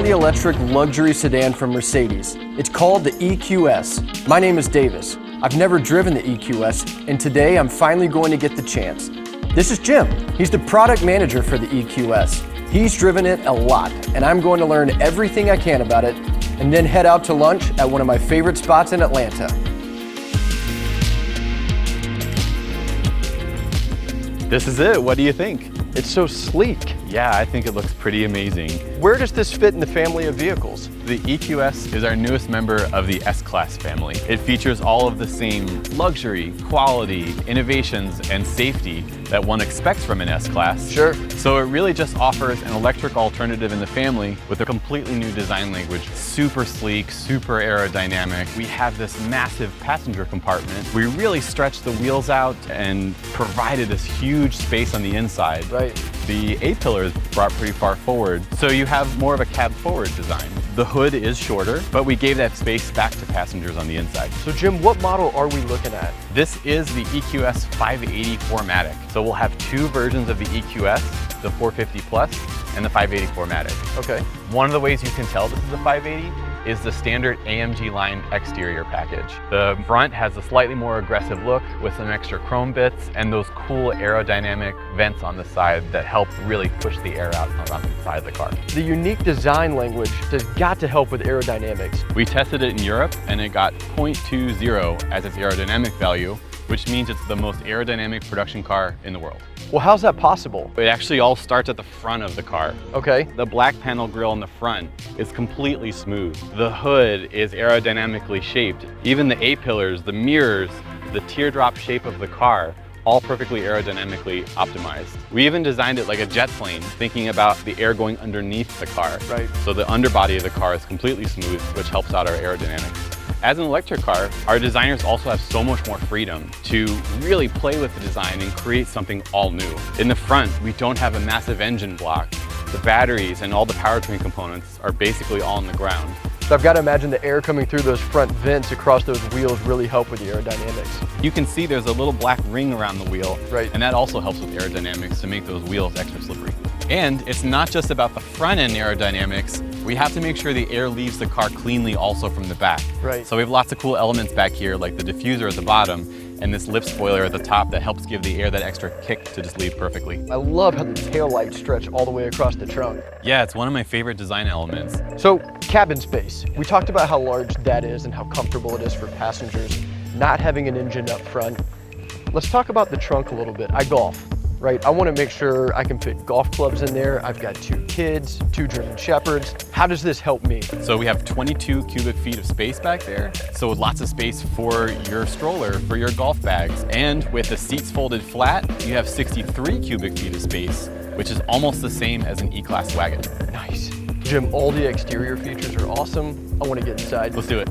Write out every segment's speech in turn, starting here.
battery electric luxury sedan from Mercedes. It's called the EQS. My name is Davis. I've never driven the EQS, and today I'm finally going to get the chance. This is Jim. He's the product manager for the EQS. He's driven it a lot, and I'm going to learn everything I can about it, and then head out to lunch at one of my favorite spots in Atlanta. This is it. What do you think? It's so sleek. Yeah, I think it looks pretty amazing. Where does this fit in the family of vehicles? The EQS is our newest member of the S-Class family. It features all of the same luxury, quality, innovations, and safety that one expects from an S-Class. Sure. So it really just offers an electric alternative in the family with a completely new design language. Super sleek, super aerodynamic. We have this massive passenger compartment. We really stretched the wheels out and provided this huge space on the inside. Right. The A-pillar is brought pretty far forward, so you have more of a cab forward design. The hood is shorter, but we gave that space back to passengers on the inside. So Jim, what model are we looking at? This is the EQS 580 4MATIC. So we'll have two versions of the EQS, the 450 Plus and the 580 4MATIC. Okay. One of the ways you can tell this is a 580 is the standard AMG line exterior package. The front has a slightly more aggressive look with some extra chrome bits and those cool aerodynamic vents on the side that help really push the air out on the side of the car. The unique design language has got to help with aerodynamics. We tested it in Europe and it got 0.20 as its aerodynamic value, which means it's the most aerodynamic production car in the world. Well, how's that possible? It actually all starts at the front of the car. Okay. The black panel grille in the front is completely smooth. The hood is aerodynamically shaped. Even the A-pillars, the mirrors, the teardrop shape of the car, all perfectly aerodynamically optimized. We even designed it like a jet plane, thinking about the air going underneath the car. Right. So the underbody of the car is completely smooth, which helps out our aerodynamics. As an electric car, our designers also have so much more freedom to really play with the design and create something all new. In the front, we don't have a massive engine block. The batteries and all the powertrain components are basically all on the ground. So I've got to imagine the air coming through those front vents across those wheels really help with the aerodynamics. You can see there's a little black ring around the wheel, right, and that also helps with aerodynamics to make those wheels extra slippery. And it's not just about the front end aerodynamics. We have to make sure the air leaves the car cleanly also from the back. Right. So we have lots of cool elements back here, like the diffuser at the bottom and this lip spoiler at the top that helps give the air that extra kick to just leave perfectly. I love how the taillights stretch all the way across the trunk. Yeah, it's one of my favorite design elements. So, cabin space. We talked about how large that is and how comfortable it is for passengers, not having an engine up front. Let's talk about the trunk a little bit. I golf. Right, I want to make sure I can fit golf clubs in there. I've got 2 kids, 2 German Shepherds. How does this help me? So we have 22 cubic feet of space back there. So lots of space for your stroller, for your golf bags. And with the seats folded flat, you have 63 cubic feet of space, which is almost the same as an E-Class wagon. Nice. Jim, all the exterior features are awesome. I want to get inside. Let's do it.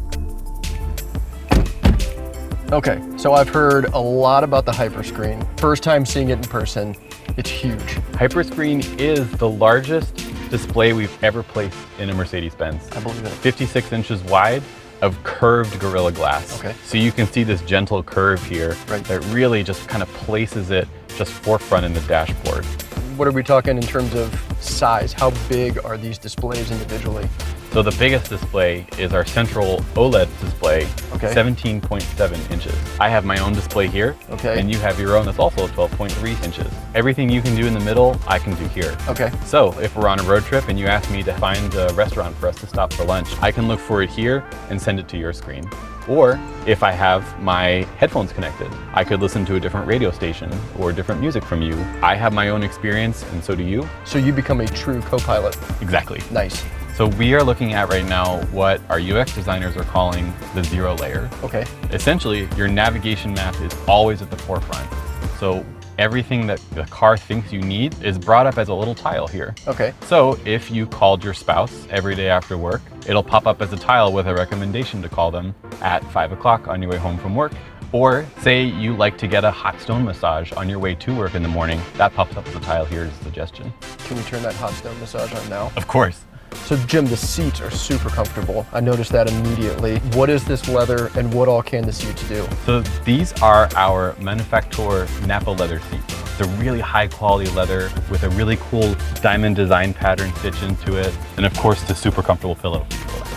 Okay, so I've heard a lot about the Hyperscreen. First time seeing it in person, it's huge. Hyperscreen is the largest display we've ever placed in a Mercedes-Benz. I believe it. 56 inches wide of curved Gorilla Glass. Okay. So you can see this gentle curve here, right, that really just kind of places it just forefront in the dashboard. What are we talking in terms of size? How big are these displays individually? So the biggest display is our central OLED display, okay, 17.7 inches. I have my own display here, okay, and you have your own that's also 12.3 inches. Everything you can do in the middle, I can do here. Okay. So if we're on a road trip and you ask me to find a restaurant for us to stop for lunch, I can look for it here and send it to your screen. Or if I have my headphones connected, I could listen to a different radio station or different music from you. I have my own experience, and so do you. So you become a true co-pilot. Exactly. Nice. So we are looking at right now what our UX designers are calling the zero layer. Okay. Essentially, your navigation map is always at the forefront. So everything that the car thinks you need is brought up as a little tile here. Okay. So if you called your spouse every day after work, it'll pop up as a tile with a recommendation to call them at 5 o'clock on your way home from work. Or say you like to get a hot stone massage on your way to work in the morning, that pops up as a tile here as a suggestion. Can we turn that hot stone massage on now? Of course. So Jim, the seats are super comfortable. I noticed that immediately. What is this leather and what all can the seats do? So these are our manufacturer Napa leather seats. It's a really high quality leather with a really cool diamond design pattern stitch into it. And of course, the super comfortable pillow.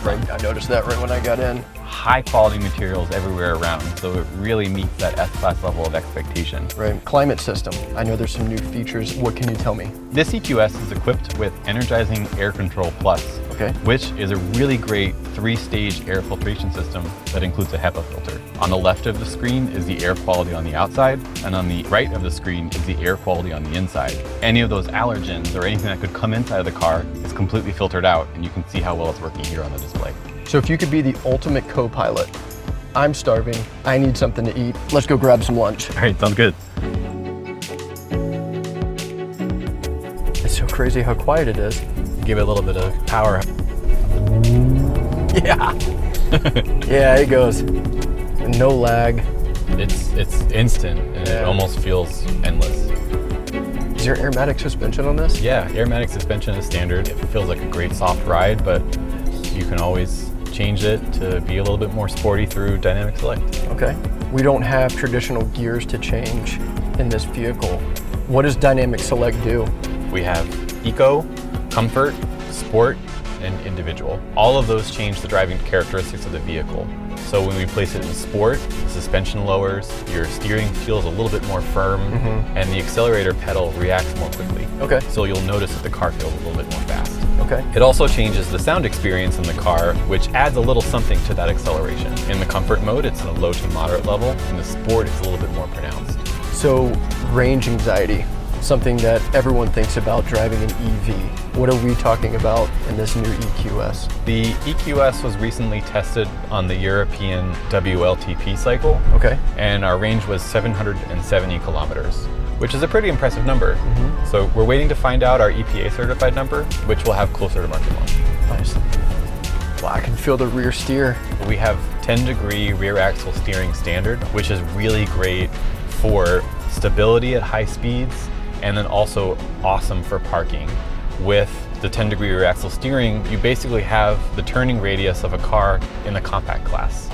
Right, I noticed that right when I got in. High quality materials everywhere around, so it really meets that S-Class level of expectation. Right, climate system. I know there's some new features. What can you tell me? This EQS is equipped with Energizing Air Control Plus, Okay. which is a really great 3-stage air filtration system that includes a HEPA filter. On the left of the screen is the air quality on the outside, and on the right of the screen is the air quality on the inside. Any of those allergens or anything that could come inside of the car is completely filtered out, and you can see how well it's working here on the display. So if you could be the ultimate co-pilot, I'm starving, I need something to eat, let's go grab some lunch. All right, sounds good. It's so crazy how quiet it is. Give it a little bit of power. Yeah. Yeah, it goes. No lag. It's instant, and it almost feels endless. Is there airmatic suspension on this? Yeah, airmatic suspension is standard. It feels like a great soft ride, but you can always change it to be a little bit more sporty through Dynamic Select. Okay. We don't have traditional gears to change in this vehicle. What does Dynamic Select do? We have Eco, Comfort, Sport, and Individual. All of those change the driving characteristics of the vehicle. So when we place it in Sport, the suspension lowers, your steering feels a little bit more firm, and the accelerator pedal reacts more quickly. Okay. So you'll notice that the car feels a little bit more fast. Okay. It also changes the sound experience in the car, which adds a little something to that acceleration. In the Comfort mode, it's in a low to moderate level. In the Sport, it's a little bit more pronounced. So range anxiety, something that everyone thinks about driving an EV. What are we talking about in this new EQS? The EQS was recently tested on the European WLTP cycle. Okay. And our range was 770 kilometers, which is a pretty impressive number. So we're waiting to find out our EPA certified number, which we'll have closer to market launch. Nice. Wow, I can feel the rear steer. We have 10-degree rear axle steering standard, which is really great for stability at high speeds, and then also awesome for parking. With the 10-degree rear axle steering, you basically have the turning radius of a car in the compact class.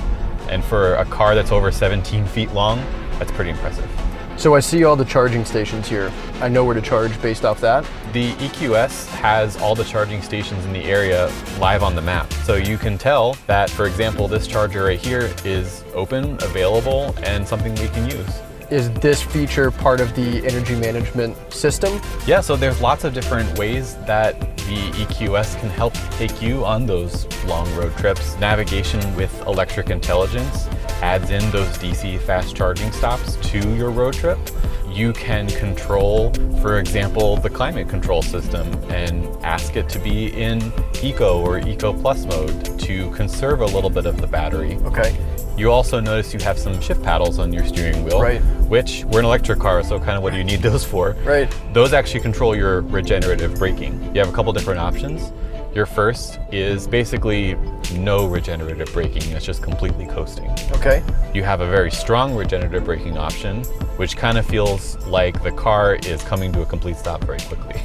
And for a car that's over 17 feet long, that's pretty impressive. So I see all the charging stations here. I know where to charge based off that. The EQS has all the charging stations in the area live on the map. So you can tell that, for example, this charger right here is open, available, and something we can use. Is this feature part of the energy management system? Yeah, so there's lots of different ways that the EQS can help take you on those long road trips. Navigation with electric intelligence adds in those DC fast charging stops to your road trip. You can control, for example, the climate control system and ask it to be in Eco or Eco Plus mode to conserve a little bit of the battery. Okay. You also notice you have some shift paddles on your steering wheel, Right. which we're an electric car, so kind of what do you need those for? Right. Those actually control your regenerative braking. You have a couple different options. Your first is basically no regenerative braking, it's just completely coasting. Okay. You have a very strong regenerative braking option, which kind of feels like the car is coming to a complete stop very quickly.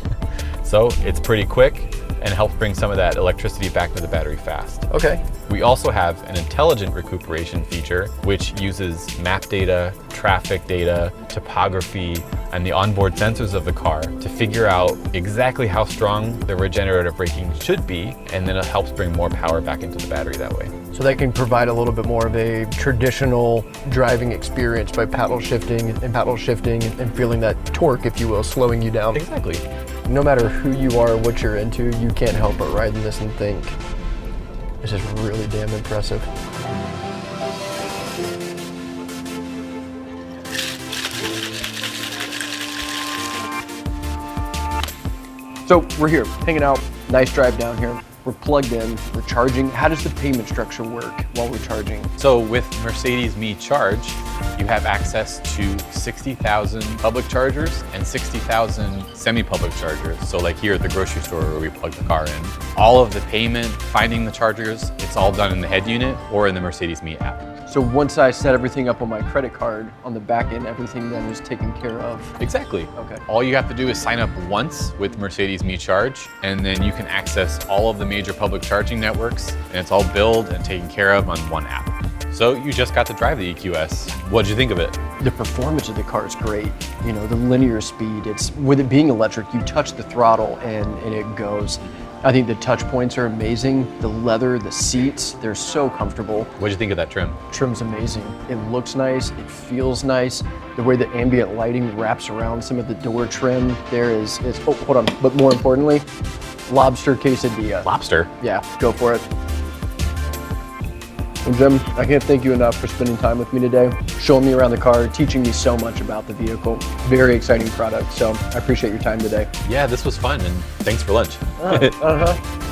So it's pretty quick and helps bring some of that electricity back to the battery fast. Okay. We also have an intelligent recuperation feature, which uses map data, traffic data, topography, and the onboard sensors of the car to figure out exactly how strong the regenerative braking should be, and then it helps bring more power back into the battery that way. So that can provide a little bit more of a traditional driving experience by paddle shifting and feeling that torque, if you will, slowing you down. Exactly. No matter who you are, what you're into, you can't help but ride in this and think, this is really damn impressive. So we're here, hanging out, nice drive down here. We're plugged in, we're charging. How does the payment structure work while we're charging? So with Mercedes Me Charge, you have access to 60,000 public chargers and 60,000 semi-public chargers. So like here at the grocery store where we plug the car in. All of the payment, finding the chargers, it's all done in the head unit or in the Mercedes Me app. So once I set everything up on my credit card, on the back end, everything then is taken care of. Exactly. Okay. All you have to do is sign up once with Mercedes Me Charge, and then you can access all of the major public charging networks, and it's all billed and taken care of on one app. So you just got to drive the EQS. What'd you think of it? The performance of the car is great. You know, the linear speed, with it being electric, you touch the throttle and it goes. I think the touch points are amazing. The leather, the seats, they're so comfortable. What'd you think of that trim? Trim's amazing. It looks nice, it feels nice. The way the ambient lighting wraps around some of the door trim oh, hold on, but more importantly, lobster quesadilla. Lobster? Yeah, go for it. And Jim, I can't thank you enough for spending time with me today, showing me around the car, teaching me so much about the vehicle. Very exciting product, so I appreciate your time today. Yeah, this was fun, and thanks for lunch. Uh-huh.